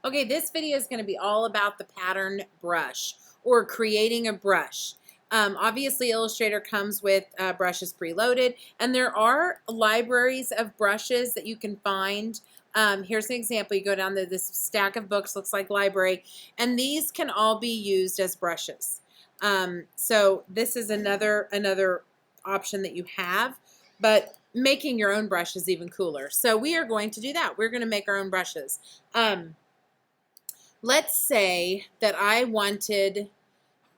Okay, this video is going to be all about the pattern brush or creating a brush. Obviously, Illustrator comes with brushes preloaded, and there are libraries of brushes that you can find. Here's an example. You go down to this stack of books, looks like library, and these can all be used as brushes. So this is another option that you have, but making your own brush is even cooler. So we are going to do that. We're going to make our own brushes. Let's say that I wanted,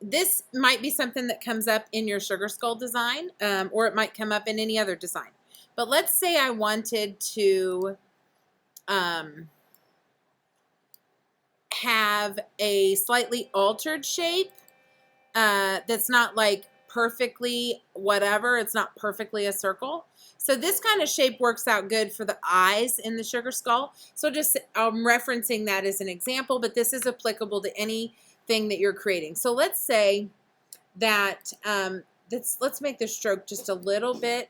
this might be something that comes up in your sugar skull design, or it might come up in any other design. But let's say I wanted to have a slightly altered shape that's not like perfectly whatever. It's not perfectly a circle. So this kind of shape works out good for the eyes in the sugar skull. So I'm referencing that as an example, but this is applicable to anything that you're creating. So let's say that let's make the stroke just a little bit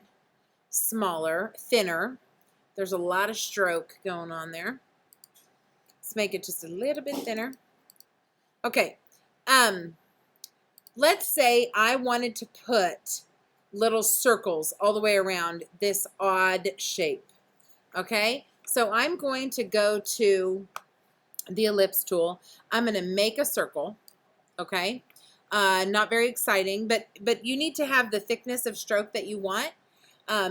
smaller, thinner. There's a lot of stroke going on there. Let's make it just a little bit thinner. Okay. Let's say I wanted to put little circles all the way around this odd shape. Okay, so I'm going to go to the ellipse tool. I'm going to make a circle. Okay, not very exciting, but you need to have the thickness of stroke that you want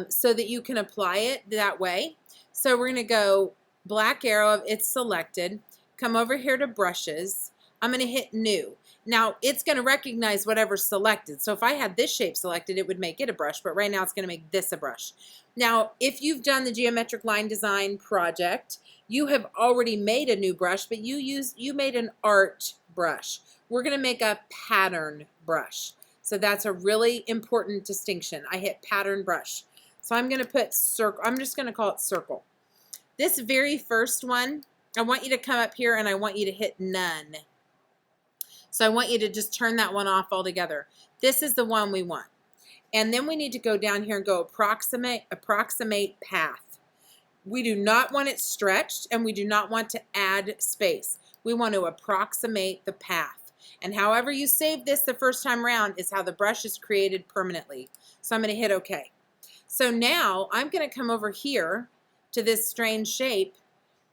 so that you can apply it that way. So we're going to go black arrow, it's selected. Come over here to brushes. I'm going to hit new. Now, it's going to recognize whatever's selected. So if I had this shape selected, it would make it a brush, but right now it's going to make this a brush. Now, if you've done the geometric line design project, you have already made a new brush, but you made an art brush. We're going to make a pattern brush. So that's a really important distinction. I hit pattern brush. So I'm going to put circle. I'm just going to call it circle. This very first one, I want you to come up here and I want you to hit none. So I want you to just turn that one off altogether. This is the one we want. And then we need to go down here and go approximate path. We do not want it stretched and we do not want to add space. We want to approximate the path. And however you save this the first time around is how the brush is created permanently. So I'm going to hit OK. So now I'm going to come over here to this strange shape.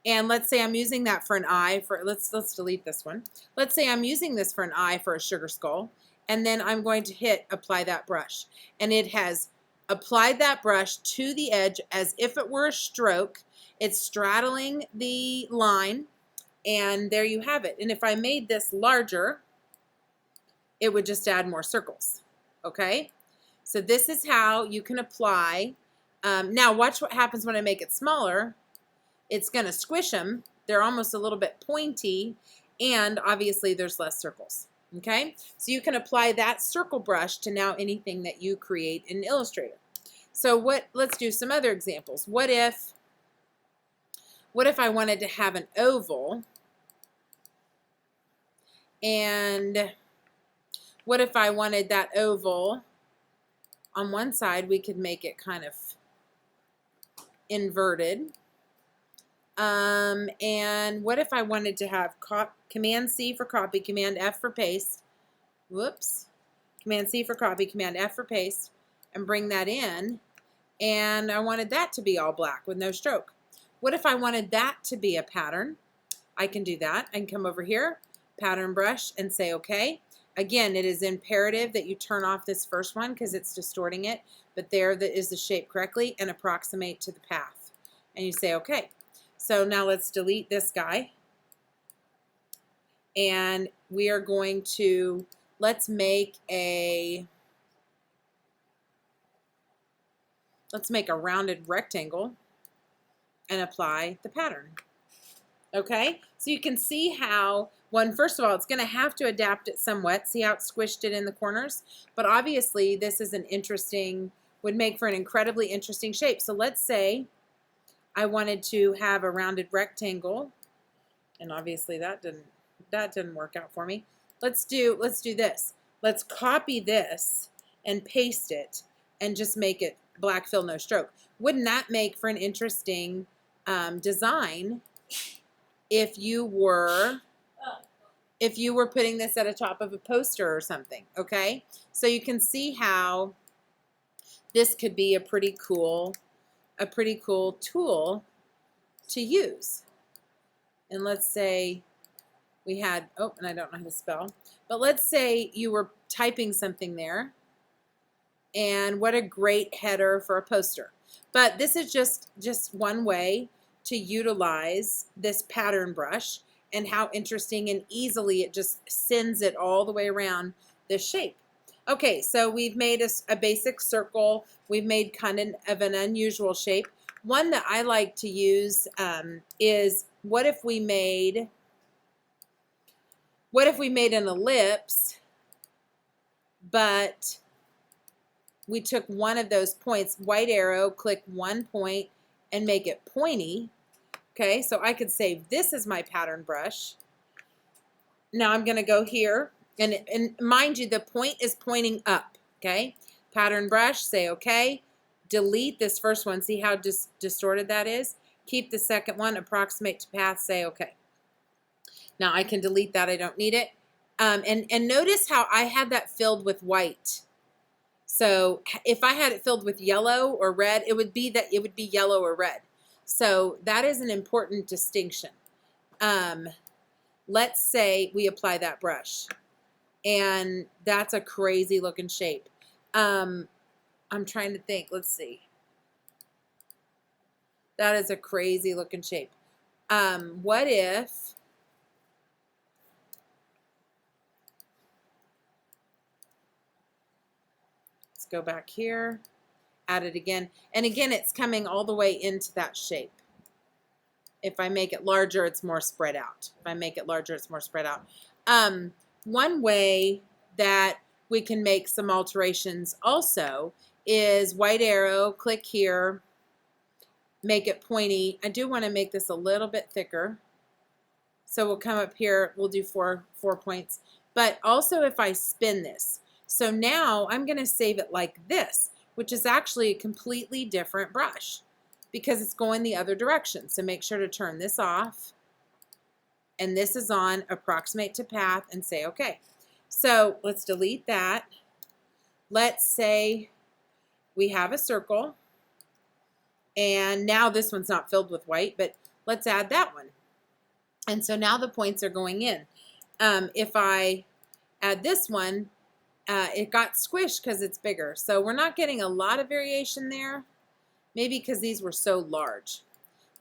And let's say I'm using that for an eye. Let's delete this one. Let's say I'm using this for an eye for a sugar skull. And then I'm going to hit apply that brush. And it has applied that brush to the edge as if it were a stroke. It's straddling the line. And there you have it. And if I made this larger, it would just add more circles. Okay? So this is how you can apply. Now watch what happens when I make it smaller. It's going to squish them. They're almost a little bit pointy, and obviously there's less circles. Okay, so you can apply that circle brush to now anything that you create in Illustrator. So let's do some other examples. What if I wanted to have an oval, and what if I wanted that oval on one side? We could make it kind of inverted. And what if I wanted to have Command C for copy, Command F for paste, whoops, Command C for copy, Command F for paste, and bring that in, and I wanted that to be all black with no stroke. What if I wanted that to be a pattern? I can do that. I can come over here, pattern brush, and say OK. Again, it is imperative that you turn off this first one because it's distorting it, but there is the shape correctly, and approximate to the path. And you say OK. So now let's delete this guy. And we are going to, let's make a rounded rectangle and apply the pattern. Okay, so you can see how, first of all, it's going to have to adapt it somewhat. See how it squished it in the corners? But obviously this is would make for an incredibly interesting shape. So let's say I wanted to have a rounded rectangle, and obviously that didn't work out for me. Let's do this. Let's copy this and paste it and just make it black fill, no stroke. Wouldn't that make for an interesting design if you were putting this at the top of a poster or something, okay? So you can see how this could be a pretty cool tool to use. And let's say we had, oh, and I don't know how to spell, but let's say you were typing something there, and what a great header for a poster. But this is just one way to utilize this pattern brush, and how interesting and easily it just sends it all the way around this shape. Okay, so we've made a basic circle. We've made kind of an unusual shape. One that I like to use is, what if we made an ellipse, but we took one of those points, white arrow, click one point, and make it pointy. Okay, so I could say this is my pattern brush. Now I'm going to go here, and mind you, the point is pointing up. Okay, pattern brush, say okay. Delete this first one. See how distorted that is? Keep the second one, approximate to path, say okay. Now I can delete that. I don't need it. And notice how I had that filled with white. So if I had it filled with yellow or red, it would be yellow or red. So that is an important distinction. Let's say we apply that brush, and that's a crazy looking shape. I'm trying to think. Let's see. That is a crazy looking shape. What if let's go back here, add it again, and again it's coming all the way into that shape. If I make it larger, it's more spread out. If I make it larger, it's more spread out. One way that we can make some alterations also is white arrow, click here, make it pointy. I do want to make this a little bit thicker. So we'll come up here, we'll do four points. But also if I spin this, so now I'm going to save it like this, which is actually a completely different brush, because it's going the other direction. So make sure to turn this off, and this is on, approximate to path, and say okay. So let's delete that. Let's say we have a circle, and now this one's not filled with white, but let's add that one. And so now the points are going in. If I add this one, it got squished because it's bigger. So we're not getting a lot of variation there. Maybe because these were so large.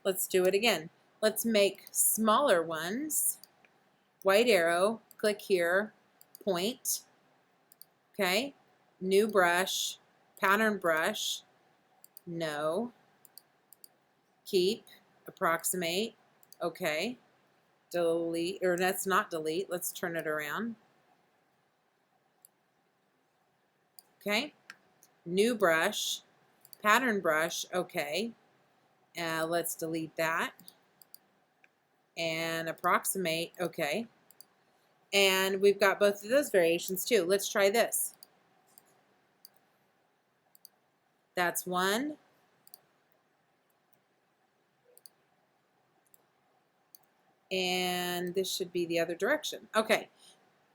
Let's do it again. Let's make smaller ones. White arrow, click here, point. Okay, new brush, pattern brush, no. Keep, approximate, okay. Delete, or let's not delete, let's turn it around. Okay, new brush, pattern brush, okay. Let's delete that. And approximate, okay. And we've got both of those variations too. Let's try this. That's one. And this should be the other direction. Okay.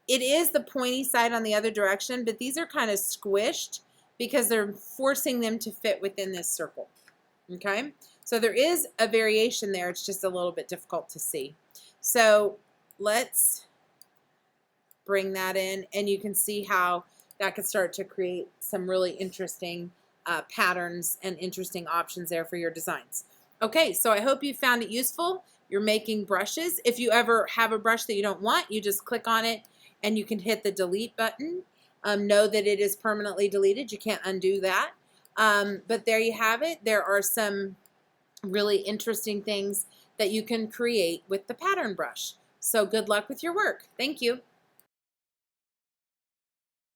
It is the pointy side on the other direction, but these are kind of squished because they're forcing them to fit within this circle. Okay, so there is a variation there. It's just a little bit difficult to see. So let's bring that in, and you can see how that could start to create some really interesting patterns and interesting options there for your designs. Okay, so I hope you found it useful. You're making brushes. If you ever have a brush that you don't want, you just click on it and you can hit the delete button. Know that it is permanently deleted. You can't undo that. But there you have it. There are some really interesting things that you can create with the pattern brush. So good luck with your work. Thank you.